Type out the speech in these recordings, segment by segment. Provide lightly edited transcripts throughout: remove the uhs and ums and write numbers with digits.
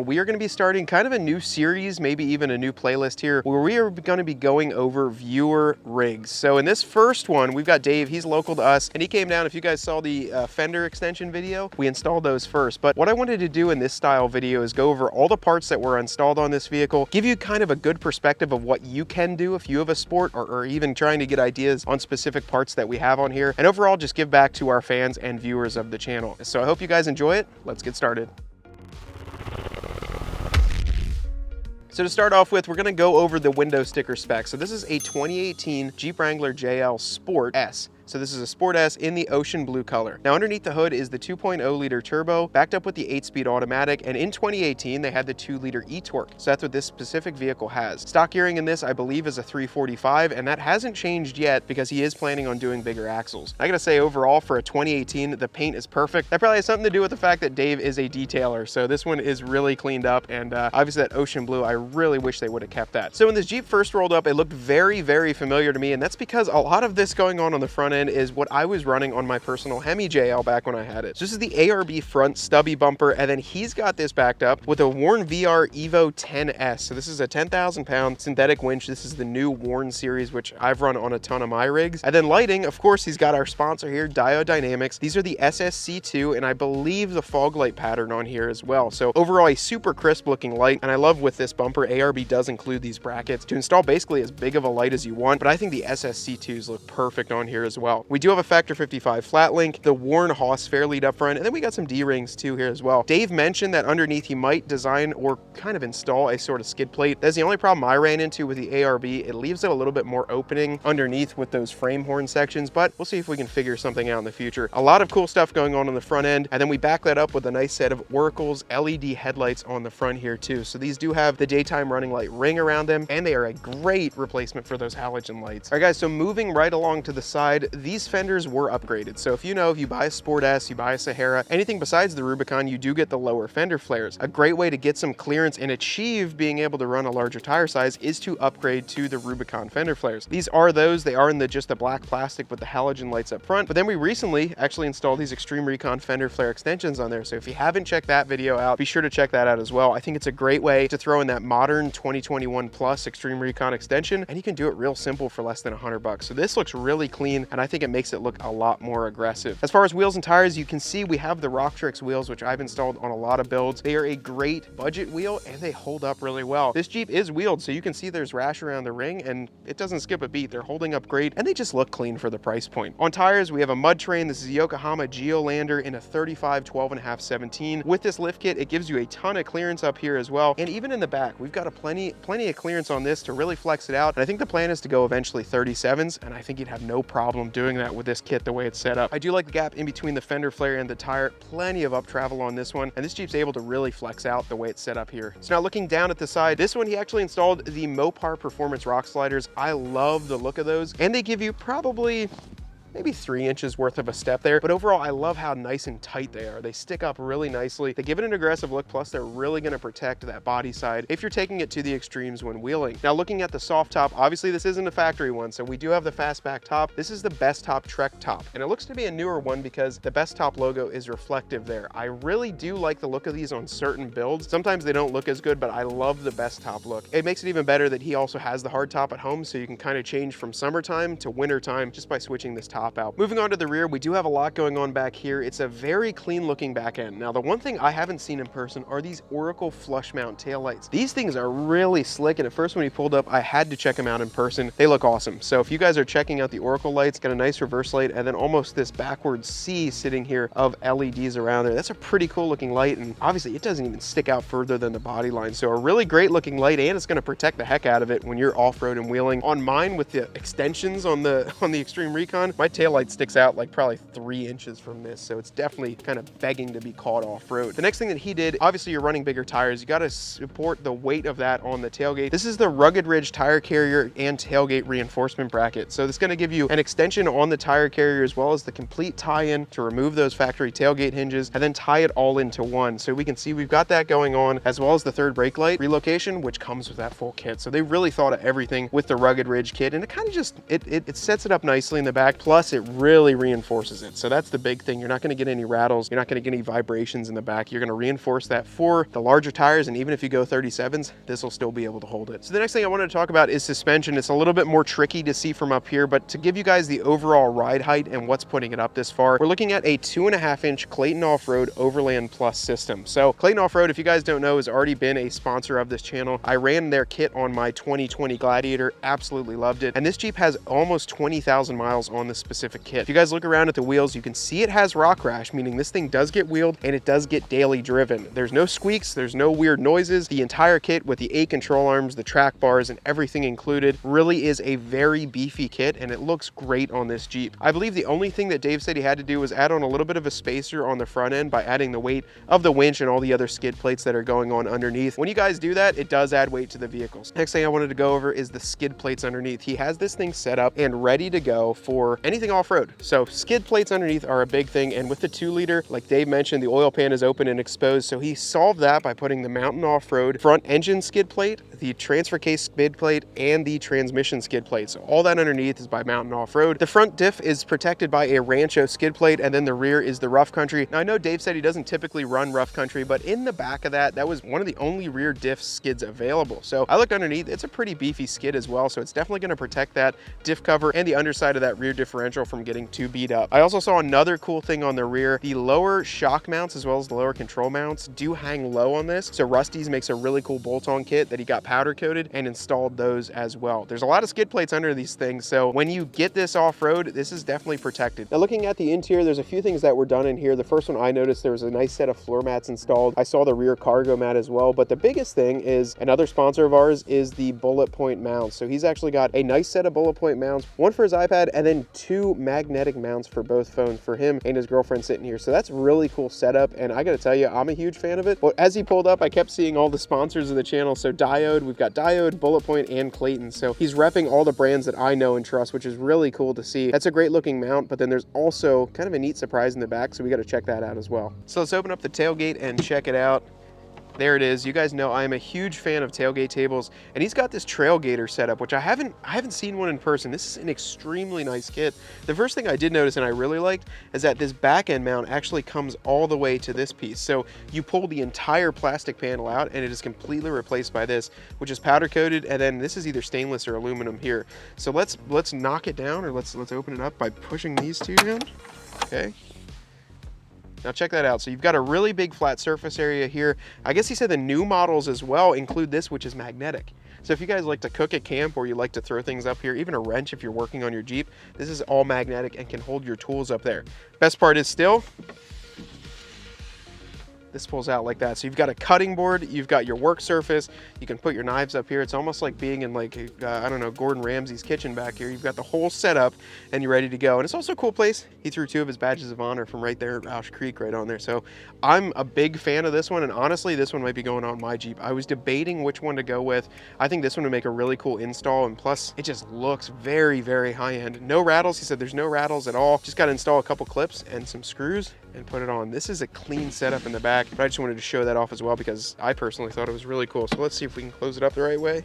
We are going to be starting kind of a new series, maybe even a new playlist here, where we are going to be going over viewer rigs. So in this first one, we've got Dave. He's local to us, and he came down. If you guys saw the Fender extension video, we installed those first. But what I wanted to do in this style video is go over all the parts that were installed on this vehicle, give you kind of a good perspective of what you can do if you have a sport, or even trying to get ideas on specific parts that we have on here, and overall just give back to our fans and viewers of the channel. So I hope you guys enjoy it. Let's get started. So to start off with, we're going to go over the window sticker specs. So this is a 2018 Jeep Wrangler JL Sport S. So this is a Sport S in the ocean blue color. Now underneath the hood is the 2.0 liter turbo, backed up with the 8-speed automatic, and in 2018 they had the 2-liter e-torque. So that's what this specific vehicle has. Stock gearing in this, I believe, is a 345, and that hasn't changed yet because he is planning on doing bigger axles. I gotta say, overall for a 2018, the paint is perfect. That probably has something to do with the fact that Dave is a detailer, so this one is really cleaned up, and obviously that ocean blue, I really wish they would have kept that. So when this Jeep first rolled up, it looked very, very familiar to me, and that's because a lot of this going on the front end is what I was running on my personal Hemi JL back when I had it. So this is the ARB front stubby bumper, and then he's got this backed up with a Warn VR Evo 10S. So this is a 10,000 pound synthetic winch. This is the new Warn series, which I've run on a ton of my rigs. And then lighting, of course, he's got our sponsor here, Diode Dynamics. These are the SSC2, and I believe the fog light pattern on here as well. So overall, a super crisp looking light, and I love with this bumper, ARB does include these brackets to install basically as big of a light as you want, but I think the SSC2s look perfect on here as well. We do have a Factor 55 flat link, the Warn Haas fairlead up front, and then we got some D-rings too here as well. Dave mentioned that underneath he might design or kind of install a sort of skid plate. That's the only problem I ran into with the ARB. It leaves it a little bit more opening underneath with those frame horn sections, but we'll see if we can figure something out in the future. A lot of cool stuff going on the front end, and then we back that up with a nice set of Oracle's LED headlights on the front here too. So these do have the daytime running light ring around them, and they are a great replacement for those halogen lights. All right guys, so moving right along to the side, these fenders were upgraded. So if you buy a Sport S, you buy a Sahara, anything besides the Rubicon, you do get the lower fender flares. A great way to get some clearance and achieve being able to run a larger tire size is to upgrade to the Rubicon fender flares. These are those. They are in just the black plastic with the halogen lights up front, but then we recently actually installed these Xtreme Recon fender flare extensions on there. So if you haven't checked that video out, be sure to check that out as well. I think it's a great way to throw in that modern 2021 plus Xtreme Recon extension, and you can do it real simple for less than $100. So this looks really clean, and I think it makes it look a lot more aggressive. As far as wheels and tires, you can see we have the Rocktrix wheels, which I've installed on a lot of builds. They are a great budget wheel, and they hold up really well. This Jeep is wheeled, so you can see there's rash around the ring, and it doesn't skip a beat. They're holding up great, and they just look clean for the price point. On tires, we have a mud train. This is Yokohama Geolander in a 35 12.5 17. With this lift kit, it gives you a ton of clearance up here as well, and even in the back, we've got a plenty of clearance on this to really flex it out. And I think the plan is to go eventually 37s, and I think you'd have no problem doing that with this kit the way it's set up. I do like the gap in between the fender flare and the tire. Plenty of up travel on this one, and this Jeep's able to really flex out the way it's set up here. So now looking down at the side, this one he actually installed the Mopar Performance rock sliders. I love the look of those, and they give you probably maybe 3 inches worth of a step there, but overall I love how nice and tight they are. They stick up really nicely. They give it an aggressive look, plus they're really going to protect that body side if you're taking it to the extremes when wheeling. Now looking at the soft top, obviously this isn't a factory one, so we do have the fastback top. This is the Best Top Trek top, and it looks to be a newer one because the Best Top logo is reflective there. I really do like the look of these on certain builds. Sometimes they don't look as good, but I love the Best Top look. It makes it even better that he also has the hard top at home, so you can kind of change from summertime to wintertime just by switching this top out. Moving on to the rear, we do have a lot going on back here. It's a very clean looking back end. Now, the one thing I haven't seen in person are these Oracle flush mount taillights. These things are really slick, and at first when he pulled up, I had to check them out in person. They look awesome. So if you guys are checking out the Oracle lights, got a nice reverse light, and then almost this backwards C sitting here of LEDs around there. That's a pretty cool looking light, and obviously it doesn't even stick out further than the body line. So a really great looking light, and it's gonna protect the heck out of it when you're off-road and wheeling. On mine, with the extensions on the Xtreme Recon, my taillight sticks out like probably 3 inches from this, so it's definitely kind of begging to be caught off-road. The next thing that he did, obviously you're running bigger tires, you got to support the weight of that on the tailgate. This is the Rugged Ridge tire carrier and tailgate reinforcement bracket. So it's going to give you an extension on the tire carrier as well as the complete tie-in to remove those factory tailgate hinges and then tie it all into one. So we can see we've got that going on, as well as the third brake light relocation, which comes with that full kit. So they really thought of everything with the Rugged Ridge kit, and it kind of just, it sets it up nicely in the back. Plus plus it really reinforces it. So that's the big thing. You're not going to get any rattles. You're not going to get any vibrations in the back. You're going to reinforce that for the larger tires, and even if you go 37s, this will still be able to hold it. So the next thing I wanted to talk about is suspension. It's a little bit more tricky to see from up here, but to give you guys the overall ride height and what's putting it up this far, we're looking at a 2.5-inch Clayton Off-Road Overland Plus system. So Clayton Off-Road, if you guys don't know, has already been a sponsor of this channel. I ran their kit on my 2020 Gladiator, absolutely loved it. And this Jeep has almost 20,000 miles on this specific kit. If you guys look around at the wheels, you can see it has rock rash, meaning this thing does get wheeled and it does get daily driven. There's no squeaks, there's no weird noises. The entire kit with the 8 control arms, the track bars, and everything included really is a very beefy kit, and it looks great on this Jeep. I believe the only thing that Dave said he had to do was add on a little bit of a spacer on the front end by adding the weight of the winch and all the other skid plates that are going on underneath. When you guys do that, it does add weight to the vehicles. Next thing I wanted to go over is the skid plates underneath. He has this thing set up and ready to go for anything off-road. So skid plates underneath are a big thing, and with the 2-liter, like Dave mentioned, the oil pan is open and exposed, so he solved that by putting the Mountain Off-Road front engine skid plate, the transfer case skid plate, and the transmission skid plate. So all that underneath is by Mountain Off-Road. The front diff is protected by a Rancho skid plate, and then the rear is the Rough Country. Now I know Dave said he doesn't typically run Rough Country, but in the back of that was one of the only rear diff skids available. So I looked underneath, it's a pretty beefy skid as well, so it's definitely going to protect that diff cover and the underside of that rear differential from getting too beat up. I also saw another cool thing on the rear. The lower shock mounts as well as the lower control mounts do hang low on this, so Rusty's makes a really cool bolt-on kit that he got powder coated and installed those as well. There's a lot of skid plates under these things, so when you get this off-road, this is definitely protected. Now looking at the interior, there's a few things that were done in here. The first one I noticed, there was a nice set of floor mats installed. I saw the rear cargo mat as well, but the biggest thing is, another sponsor of ours is the bullet point mounts. So he's actually got a nice set of bullet point mounts, one for his iPad and then 2 magnetic mounts for both phones for him and his girlfriend sitting here. So that's really cool setup, and I gotta tell you, I'm a huge fan of it. But as he pulled up, I kept seeing all the sponsors of the channel. So Diode, we've got Diode, Bullet Point, and Clayton. So he's repping all the brands that I know and trust, which is really cool to see. That's a great looking mount, but then there's also kind of a neat surprise in the back, so we got to check that out as well. So let's open up the tailgate and check it out. There it is. You guys know I'm a huge fan of tailgate tables, and he's got this Trailgater setup, which I haven't seen one in person. This is an extremely nice kit. The first thing I did notice and I really liked is that this back end mount actually comes all the way to this piece. So you pull the entire plastic panel out and it is completely replaced by this, which is powder coated, and then this is either stainless or aluminum here. So let's knock it down, or let's open it up by pushing these two down. Okay. Now check that out. So you've got a really big flat surface area here. I guess he said the new models as well include this, which is magnetic. So if you guys like to cook at camp, or you like to throw things up here, even a wrench if you're working on your Jeep, this is all magnetic and can hold your tools up there. Best part is still, this pulls out like that. So you've got a cutting board, you've got your work surface, you can put your knives up here. It's almost like being in like, I don't know, Gordon Ramsay's kitchen back here. You've got the whole setup and you're ready to go. And it's also a cool place. He threw 2 of his badges of honor from right there at Roush Creek right on there. So I'm a big fan of this one, and honestly, this one might be going on my Jeep. I was debating which one to go with. I think this one would make a really cool install, and plus it just looks very, very high end. No rattles. He said there's no rattles at all. Just got to install a couple clips and some screws and put it on. This is a clean setup in the back, but I just wanted to show that off as well because I personally thought it was really cool. So let's see if we can close it up the right way.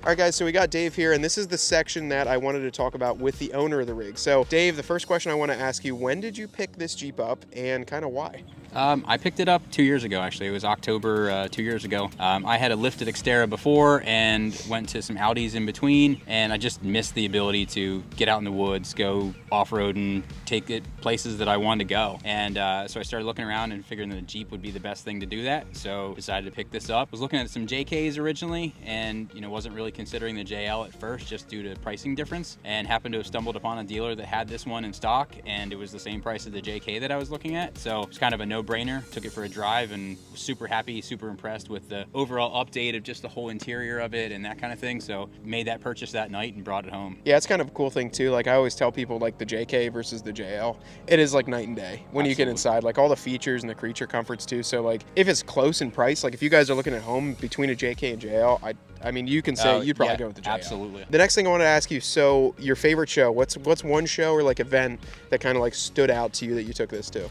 All right, guys, so we got Dave here, and this is the section that I wanted to talk about with the owner of the rig. So Dave, the first question I want to ask you, when did you pick this Jeep up and kind of why? I picked it up 2 years ago, actually. It was October 2 years ago. I had a lifted Xterra before and went to some Audis in between, and I just missed the ability to get out in the woods, go off-road, and take it places that I wanted to go. And so I started looking around and figuring that a Jeep would be the best thing to do that. So decided to pick this up. I was looking at some JKs originally, and wasn't really considering the JL at first just due to pricing difference, and happened to have stumbled upon a dealer that had this one in stock, and it was the same price as the JK that I was looking at. So it's kind of a no-brainer. Took it for a drive and was super happy, super impressed with the overall update of just the whole interior of it and that kind of thing. So made that purchase that night and brought it home. Yeah, it's kind of a cool thing too. Like I always tell people, like the JK versus the JL, it is like night and day when you get inside, like all the features and the creature comforts too. So like if it's close in price, like if you guys are looking at home between a JK and JL, I mean, you can say you'd probably go with the JL. Absolutely. The next thing I want to ask you, so your favorite show, what's one show or like event that kind of like stood out to you that you took this to?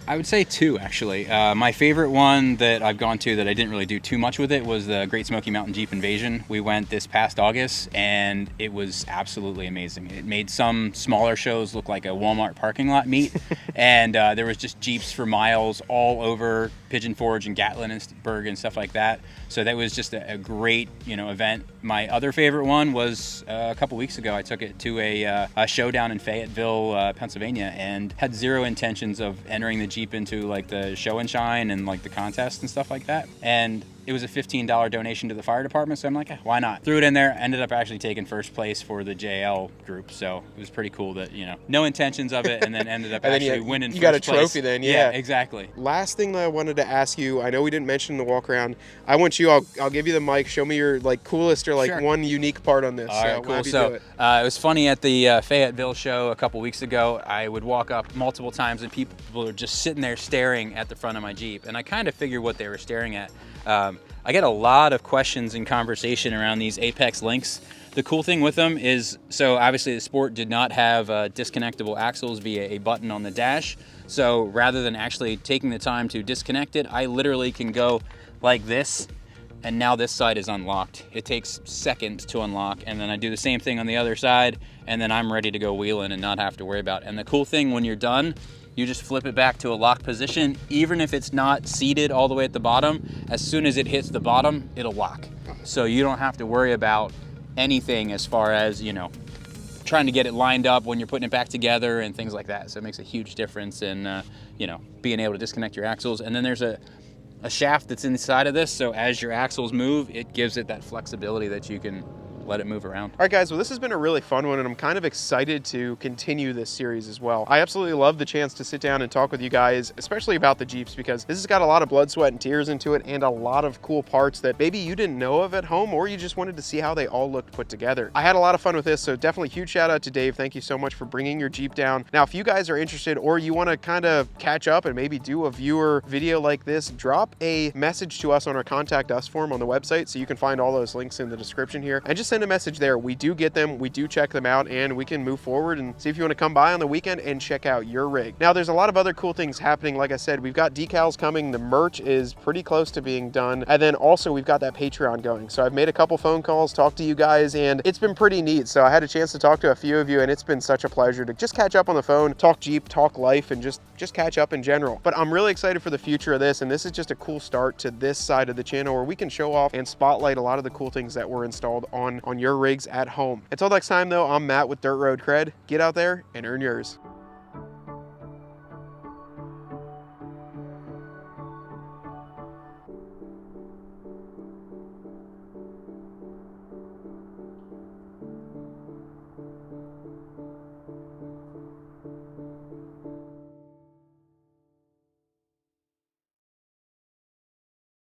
I would say two, actually. My favorite one that I've gone to that I didn't really do too much with it was the Great Smoky Mountain Jeep Invasion. We went this past August, and it was absolutely amazing. It made some smaller shows look like a Walmart parking lot meet, and there was just Jeeps for miles all over Pigeon Forge and Gatlinburg and stuff like that. So that was just a great, event. My other favorite one was a couple weeks ago. I took it to a show down in Fayetteville, Pennsylvania, and had zero intentions of entering the Jeep into like the show and shine and like the contest and stuff like that. And it was a $15 donation to the fire department, so I'm like, why not? Threw it in there, ended up actually taking first place for the JL group, so it was pretty cool that, no intentions of it, and then ended up actually winning first place. You got a trophy then, yeah. Yeah, exactly. Last thing that I wanted to ask you, I know we didn't mention the walk around. I want you, I'll give you the mic, show me your like coolest or like Sure. one unique part on this. All right, cool. So it was funny at the Fayetteville show a couple weeks ago. I would walk up multiple times and people were just sitting there staring at the front of my Jeep, and I kind of figured what they were staring at. I get a lot of questions and conversation around these Apex links. The cool thing with them is, so obviously the Sport did not have disconnectable axles via a button on the dash. So rather than actually taking the time to disconnect it, I literally can go like this, and now this side is unlocked. It takes seconds to unlock, and then I do the same thing on the other side, and then I'm ready to go wheeling and not have to worry about it. And the cool thing, when you're done, you just flip it back to a locked position. Even if it's not seated all the way at the bottom, as soon as it hits the bottom, it'll lock. So you don't have to worry about anything as far as, trying to get it lined up when you're putting it back together and things like that. So it makes a huge difference in, being able to disconnect your axles. And then there's a shaft that's inside of this, so as your axles move, it gives it that flexibility that you can let it move around. All right, guys, well, this has been a really fun one, and I'm kind of excited to continue this series as well. I absolutely love the chance to sit down and talk with you guys, especially about the Jeeps, because this has got a lot of blood, sweat, and tears into it, and a lot of cool parts that maybe you didn't know of at home, or you just wanted to see how they all looked put together. I had a lot of fun with this, so definitely huge shout out to Dave. Thank you so much for bringing your Jeep down. Now, if you guys are interested, or you want to kind of catch up and maybe do a viewer video like this, drop a message to us on our Contact Us form on the website, so you can find all those links in the description here, and just send a message there. We do get them, we do check them out, and we can move forward and see if you want to come by on the weekend and check out your rig. Now, there's a lot of other cool things happening. Like I said, we've got decals coming, the merch is pretty close to being done, and then also we've got that Patreon going. So I've made a couple phone calls, talked to you guys, and it's been pretty neat. So I had a chance to talk to a few of you, and it's been such a pleasure to just catch up on the phone, talk Jeep, talk life, and just catch up in general. But I'm really excited for the future of this, and this is just a cool start to this side of the channel where we can show off and spotlight a lot of the cool things that were installed on your rigs at home. Until next time though, I'm Matt with Dirt Road Cred. Get out there and earn yours.